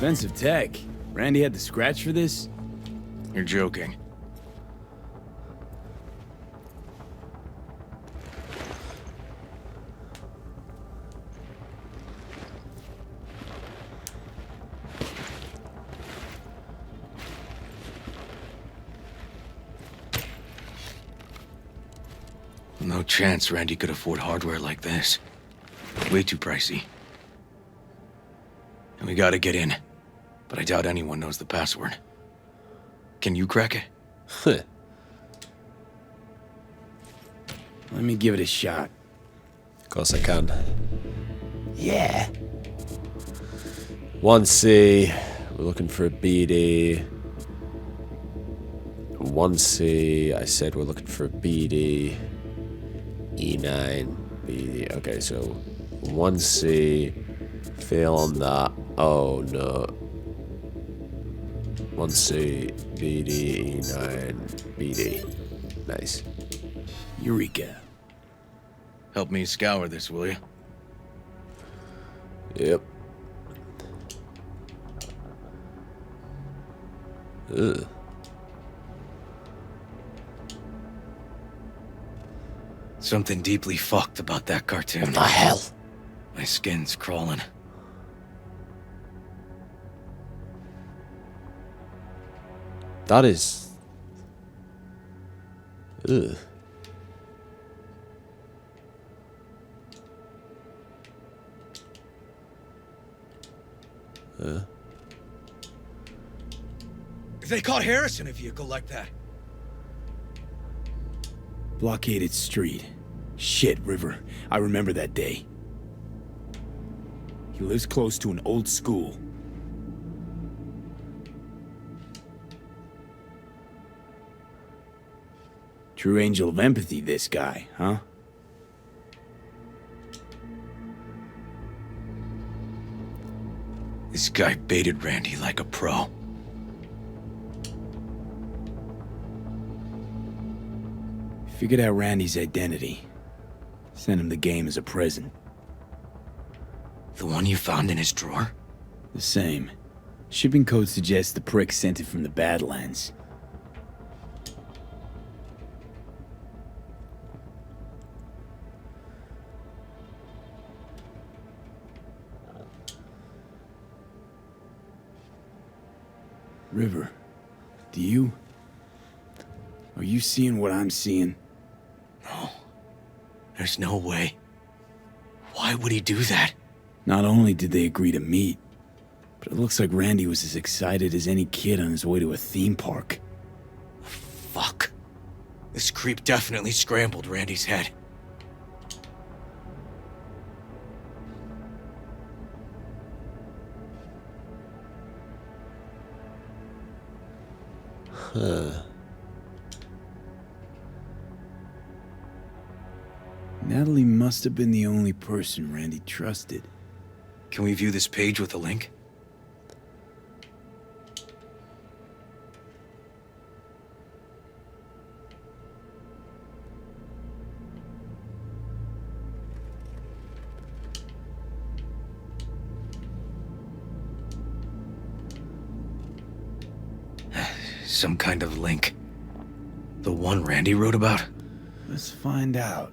Expensive tech. Randy had to scratch for this? You're joking. No chance Randy could afford hardware like this. Way too pricey. And we gotta get in. But I doubt anyone knows the password. Can you crack it? Let me give it a shot. Of course I can. Yeah. 1C. We're looking for a BD. 1C. I said we're looking for a BD. E9. BD. Okay, so 1C. Fail on that. Oh no. 1C. BD. E9. BD. Nice. Eureka. Help me scour this, will you? Yep. Ugh. Something deeply fucked about that cartoon. What the hell? My skin's crawling. That is... Ugh. They caught Harris in a vehicle like that. Blockaded street. Shit, River. I remember that day. He lives close to an old school. True angel of empathy, this guy, huh? This guy baited Randy like a pro. Figured out Randy's identity. Sent him the game as a present. The one you found in his drawer? The same. Shipping code suggests the prick sent it from the Badlands. River, do you... Are you seeing what I'm seeing? No. There's no way. Why would he do that? Not only did they agree to meet, but it looks like Randy was as excited as any kid on his way to a theme park. Fuck. This creep definitely scrambled Randy's head. Natalie must have been the only person Randy trusted. Can we view this page with a link? Some kind of link. The one Randy wrote about? Let's find out.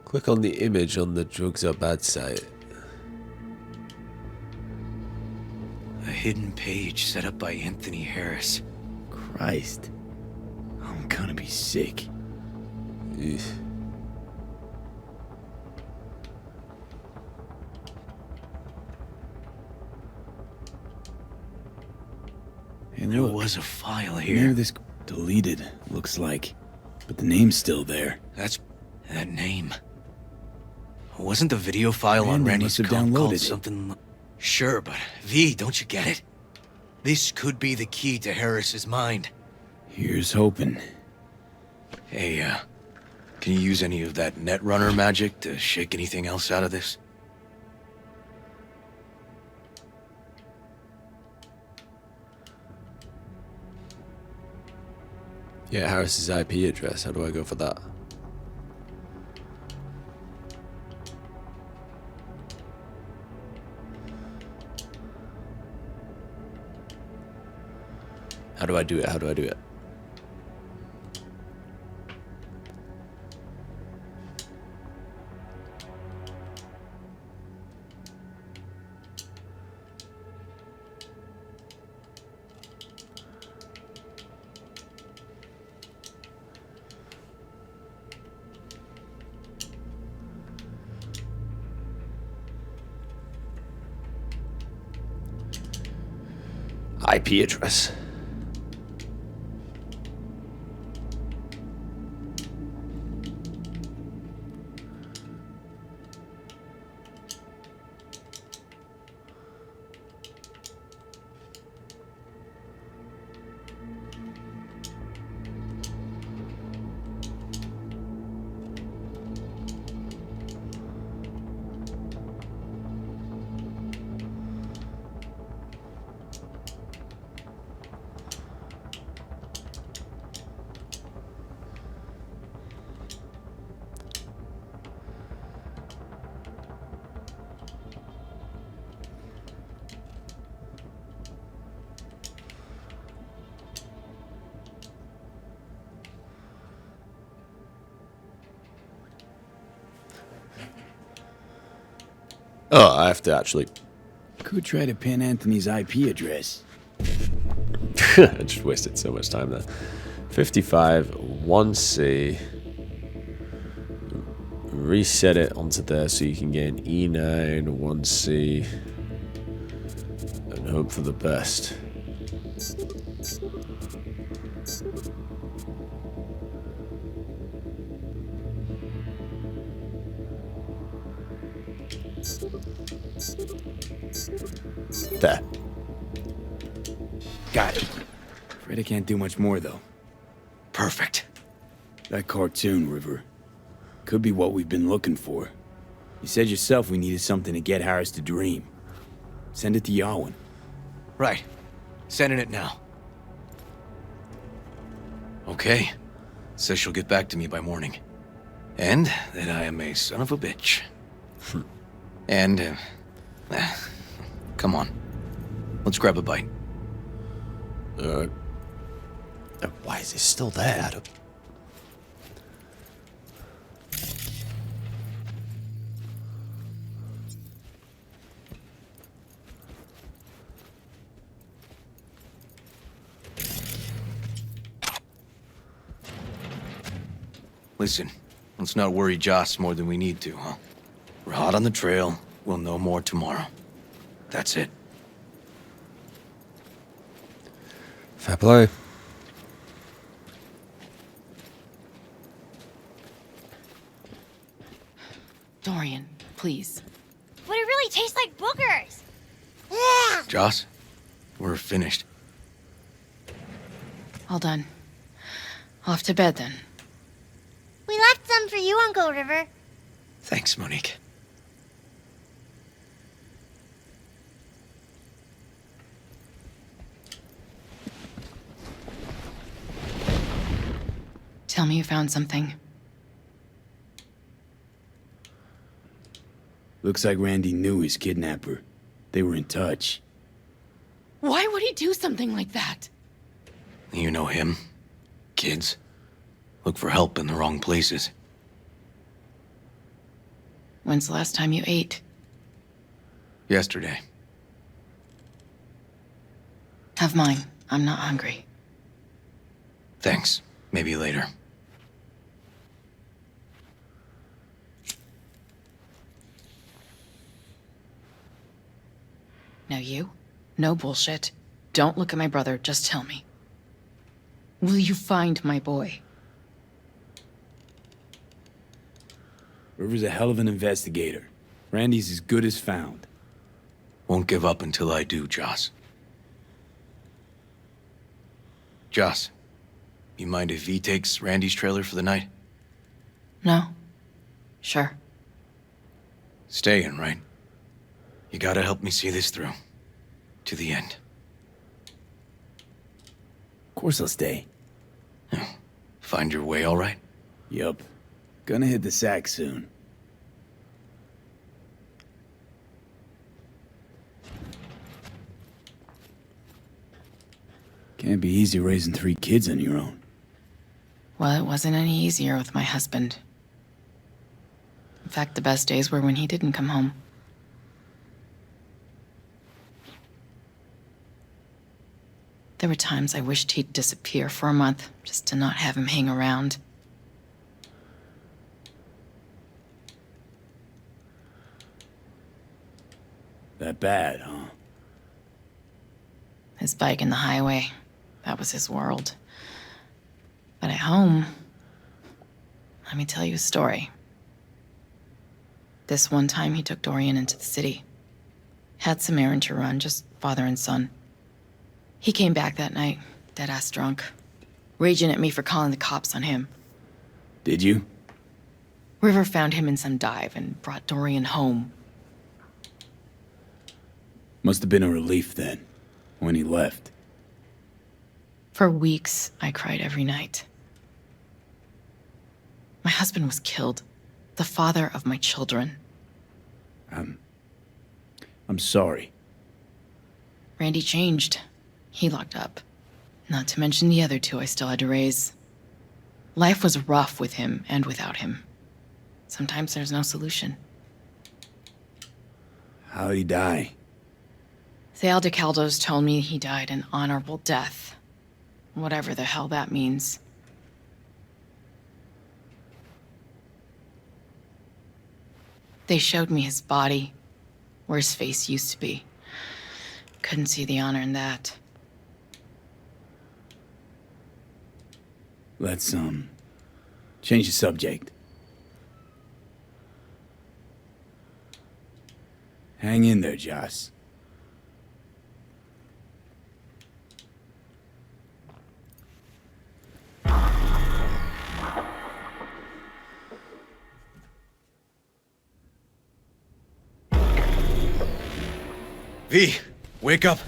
Click on the image on the drugs are bad site. A hidden page set up by Anthony Harris. Christ. I'm gonna be sick. Ugh. Hey, There look. was a file Maybe here. this deleted, looks like. But the name's still there. That's... that name. Wasn't the video file on Randy Randy's must have comp called downloaded it. something... Sure, but V, don't you get it? This could be the key to Harris's mind. Here's hoping. Hey, can you use any of that Netrunner magic to shake anything else out of this? Yeah, Harris's IP address. How do I go for that? do I do it? How do I do it? IP address. Oh, I have to actually... Could try to pin Anthony's IP address. I just wasted so much time there. 55, 1C. Reset it onto there so you can get an E9, 1C. And hope for the best. There. Got it. Afraid I can't do much more, though. Perfect. That cartoon, River. Could be what we've been looking for. You said yourself we needed something to get Harris to dream. Send it to Yarwin. Right. Sending it now. Okay. Says she'll get back to me by morning. And that I am a son of a bitch. And, come on. Let's grab a bite. Why is he still there, Adam? Listen, let's not worry Joss more than we need to, huh? We're hot on the trail. We'll know more tomorrow. That's it. Fair play. Dorian, please. But it really tastes like boogers. Yeah. Joss, we're finished. All done. Off to bed then. We left some for you, Uncle River. Thanks, Monique. Tell me you found something. Looks like Randy knew his kidnapper. They were in touch. Why would he do something like that? You know him. Kids. Look for help in the wrong places. When's the last time you ate? Yesterday. Have mine. I'm not hungry. Thanks. Maybe later. Now you? No bullshit. Don't look at my brother, just tell me. Will you find my boy? River's a hell of an investigator. Randy's as good as found. Won't give up until I do, Joss. Joss, you mind if V takes Randy's trailer for the night? No? Sure. Staying, right? You gotta help me see this through. To the end. Of course I'll stay. Find your way all right? Yup. Gonna hit the sack soon. Can't be easy raising 3 kids on your own. Well, it wasn't any easier with my husband. In fact, the best days were when he didn't come home. There were times I wished he'd disappear for a month, just to not have him hang around. That bad, huh? His bike in the highway, that was his world. But at home, let me tell you a story. This one time he took Dorian into the city. Had some errand to run, just father and son. He came back that night, dead-ass drunk, raging at me for calling the cops on him. Did you? River found him in some dive and brought Dorian home. Must have been a relief then, when he left. For weeks, I cried every night. My husband was killed, the father of my children. I'm sorry. Randy changed. He locked up. Not to mention the other 2 I still had to raise. Life was rough with him and without him. Sometimes there's no solution. How'd he die? Thale de Caldos told me he died an honorable death. Whatever the hell that means. They showed me his body, where his face used to be. Couldn't see the honor in that. Let's, change the subject. Hang in there, Joss. V, wake up.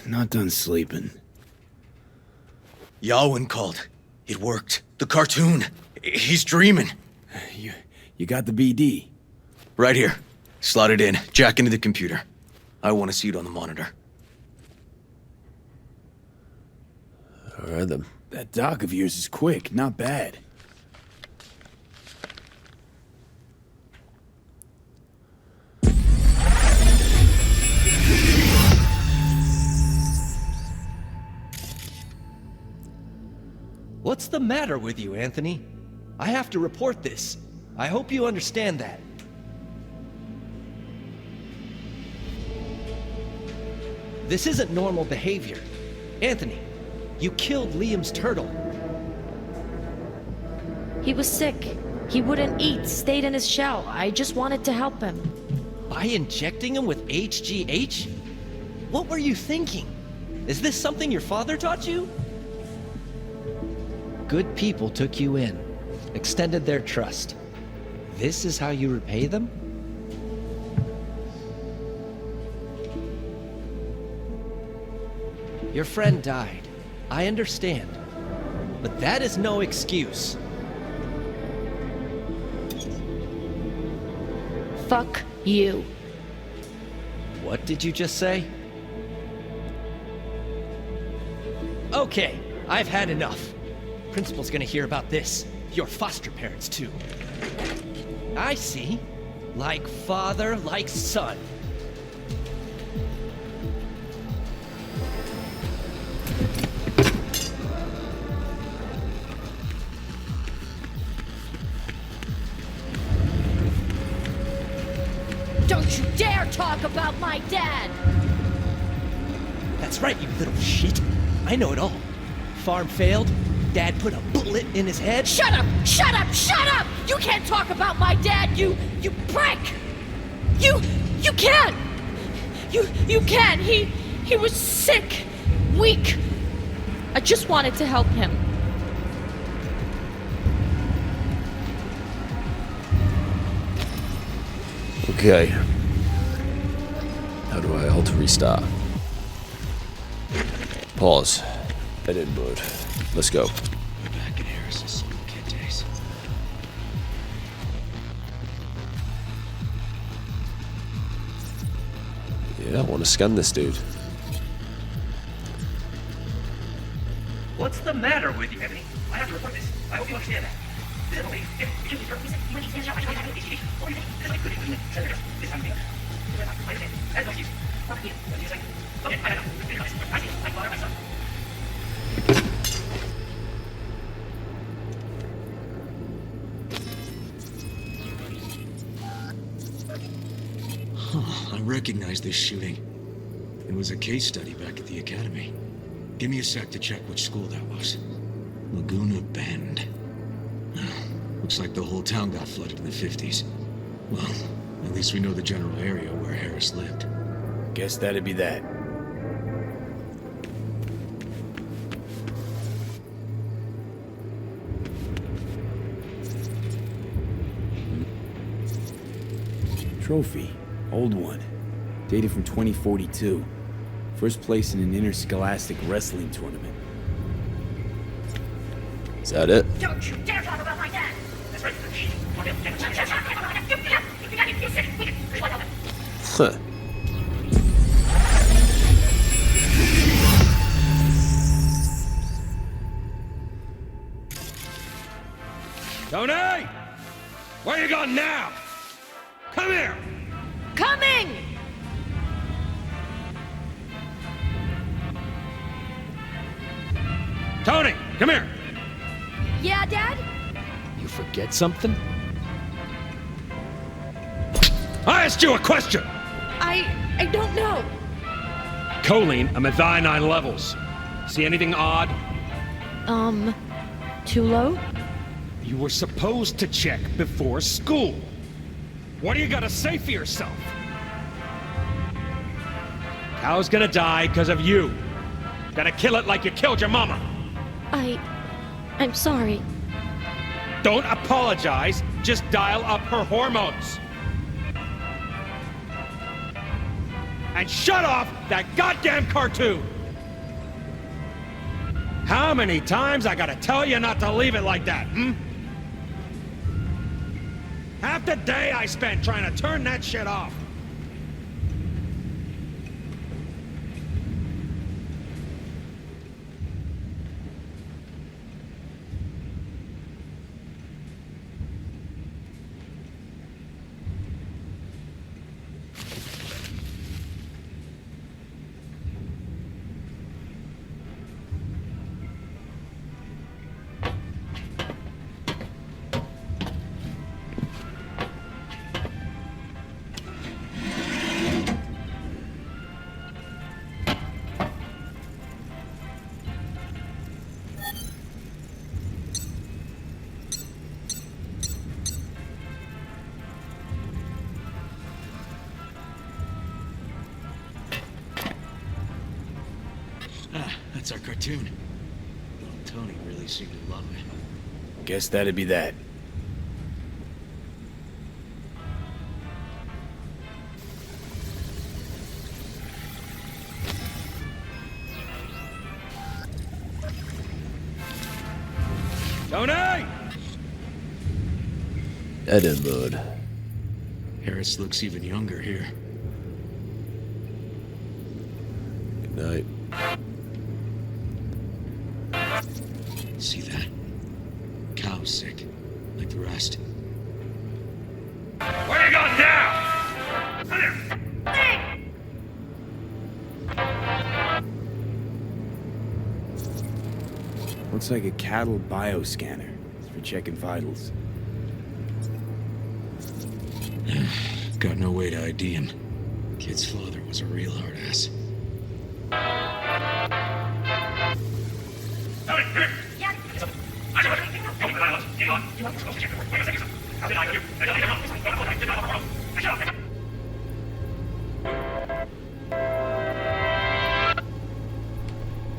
Not done sleeping. Yawin called. It worked. The cartoon. He's dreaming. You got the BD? Right here. Slot it in. Jack into the computer. I want to see it on the monitor. Alright then. That doc of yours is quick, not bad. What's the matter with you, Anthony? I have to report this. I hope you understand that. This isn't normal behavior. Anthony, you killed Liam's turtle. He was sick. He wouldn't eat, stayed in his shell. I just wanted to help him. By injecting him with HGH? What were you thinking? Is this something your father taught you? Good people took you in, extended their trust. This is how you repay them? Your friend died. I understand. But that is no excuse. Fuck you. What did you just say? Okay, I've had enough. Principal's gonna hear about this. Your foster parents, too. I see. Like father, like son. Don't you dare talk about my dad! That's right, you little shit. I know it all. Farm failed. Dad put a bullet in his head. Shut up! Shut up! Shut up! You can't talk about my dad, you prick! You can't! You can't! He was sick, weak. I just wanted to help him. Okay. How do I hold to restart? Pause. Edit mode. Let's go. We're back in Harris's school kid days. Yeah, I want to scan this dude. What's the matter with you, Ebony? I have to report this. I hope you understand that. I recognize this shooting. It was a case study back at the academy. Give me a sec to check which school that was. Laguna Bend. Looks like the whole town got flooded in the 50s. Well, at least we know the general area where Harris lived. Guess that'd be that. Trophy. Old one. Dated from 2042. First place in an interscholastic wrestling tournament. Is that it? Don't you dare talk about my dad! That's right. Huh. Tony! Where you going now? Come here! Coming! Tony, come here! Yeah, Dad? You forget something? I asked you a question! I don't know. Choline, I'm at thionine levels. See anything odd? Too low? You were supposed to check before school. What do you gotta say for yourself? Cow's gonna die because of you. Gotta kill it like you killed your mama. I'm sorry. Don't apologize, just dial up her hormones. And shut off that goddamn cartoon! How many times I gotta tell you not to leave it like that, Half the day I spent trying to turn that shit off. That's our cartoon. Well, Tony really seemed to love it. Guess that'd be that. Tony! Edit mode. Harris looks even younger here. Good night. See that? Cow's sick, like the rest. Where you going now? Come here! Looks like a cattle bioscanner. It's for checking vitals. Got no way to ID him. Kid's father was a real hard ass.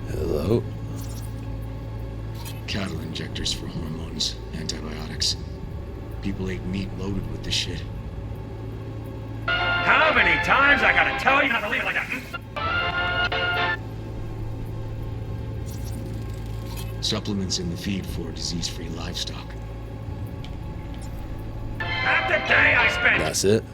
Hello? Cattle injectors for hormones, antibiotics. People ate meat loaded with this shit. How many times I gotta tell you not to leave it like that? Supplements in the feed for disease-free livestock. Half the day I spent. That's it?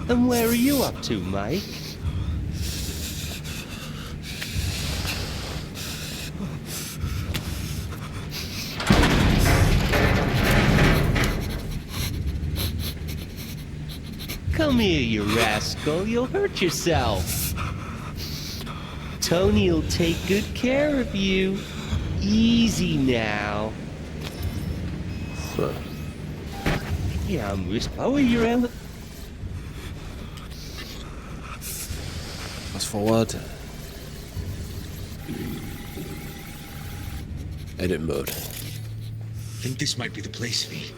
And where are you up to, Mike? Come here, you rascal. You'll hurt yourself. Tony'll take good care of you. Easy now. Huh. Yeah, oh, you're in. Fast forward. Edit mode. Think this might be the place, V.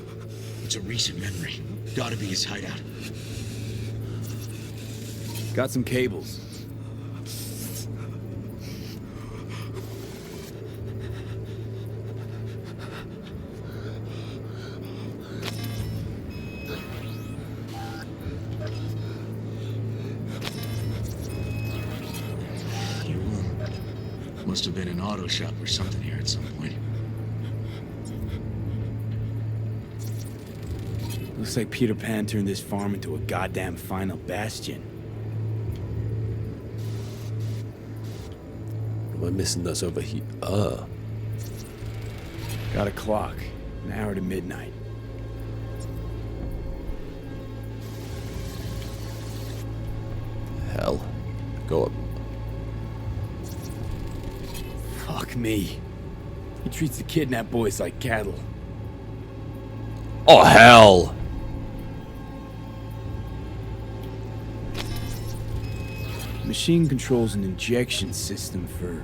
It's a recent memory. Gotta be his hideout. Got some cables. Must have been an auto shop or something here at some point. Looks like Peter Pan turned this farm into a goddamn final bastion. Am I missing this over here? Got a clock. An hour to midnight. Hell. Go up. Fuck me. He treats the kidnapped boys like cattle. Oh, hell! Machine controls an injection system for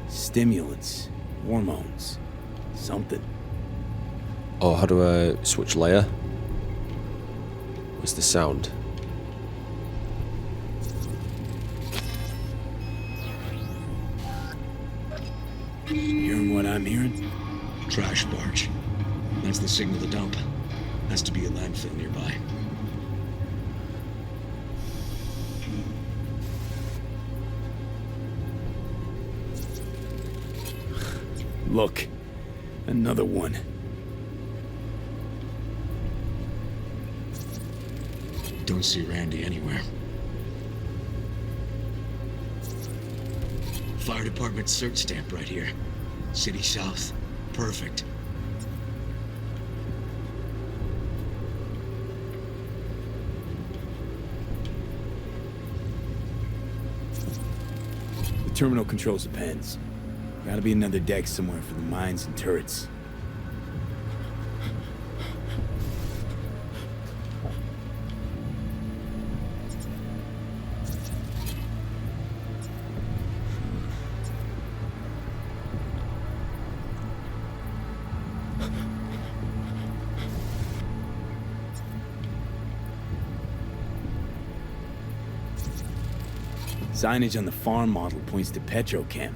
stimulants, hormones, something. Oh, how do I switch layer? What's the sound? Hearing what I'm hearing? Trash barge. That's the signal to dump. Has to be a landfill nearby. Look, another one. Don't see Randy anywhere. Fire department search stamp right here. City South. Perfect. The terminal controls the pens. Gotta be another deck somewhere for the mines and turrets. Signage on the farm model points to Petrochem.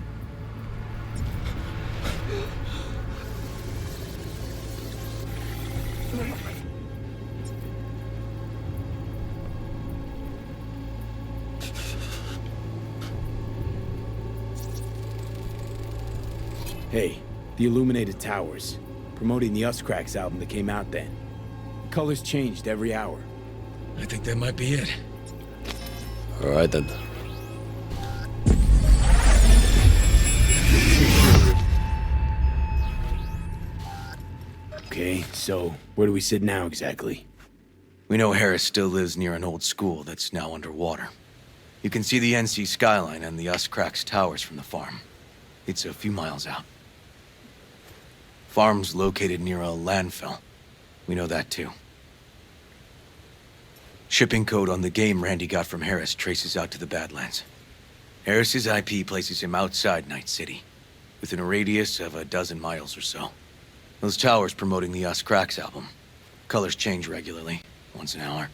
Hey, the illuminated towers, promoting the Us Cracks album that came out then. The colors changed every hour. I think that might be it. Alright then. Okay, so where do we sit now exactly? We know Harris still lives near an old school that's now underwater. You can see the NC skyline and the Us Cracks towers from the farm. It's a few miles out. Farm's located near a landfill. We know that too. Shipping code on the game Randy got from Harris traces out to the Badlands. Harris's IP places him outside Night City, within a radius of a dozen miles or so. Those towers promoting the Us Cracks album. Colors change regularly, once an hour.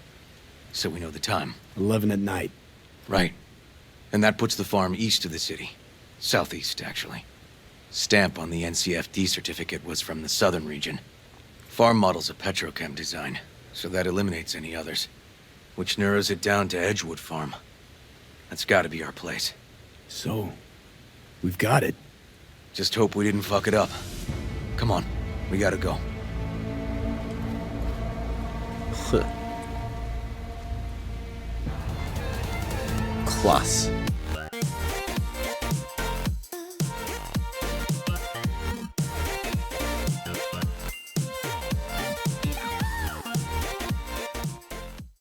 So we know the time. 11 at night. Right. And that puts the farm east of the city. Southeast, actually. Stamp on the NCFD certificate was from the southern region. Farm model's a Petrochem design, so that eliminates any others. Which narrows it down to Edgewood Farm. That's gotta be our place. So, we've got it. Just hope we didn't fuck it up. Come on, we gotta go. class.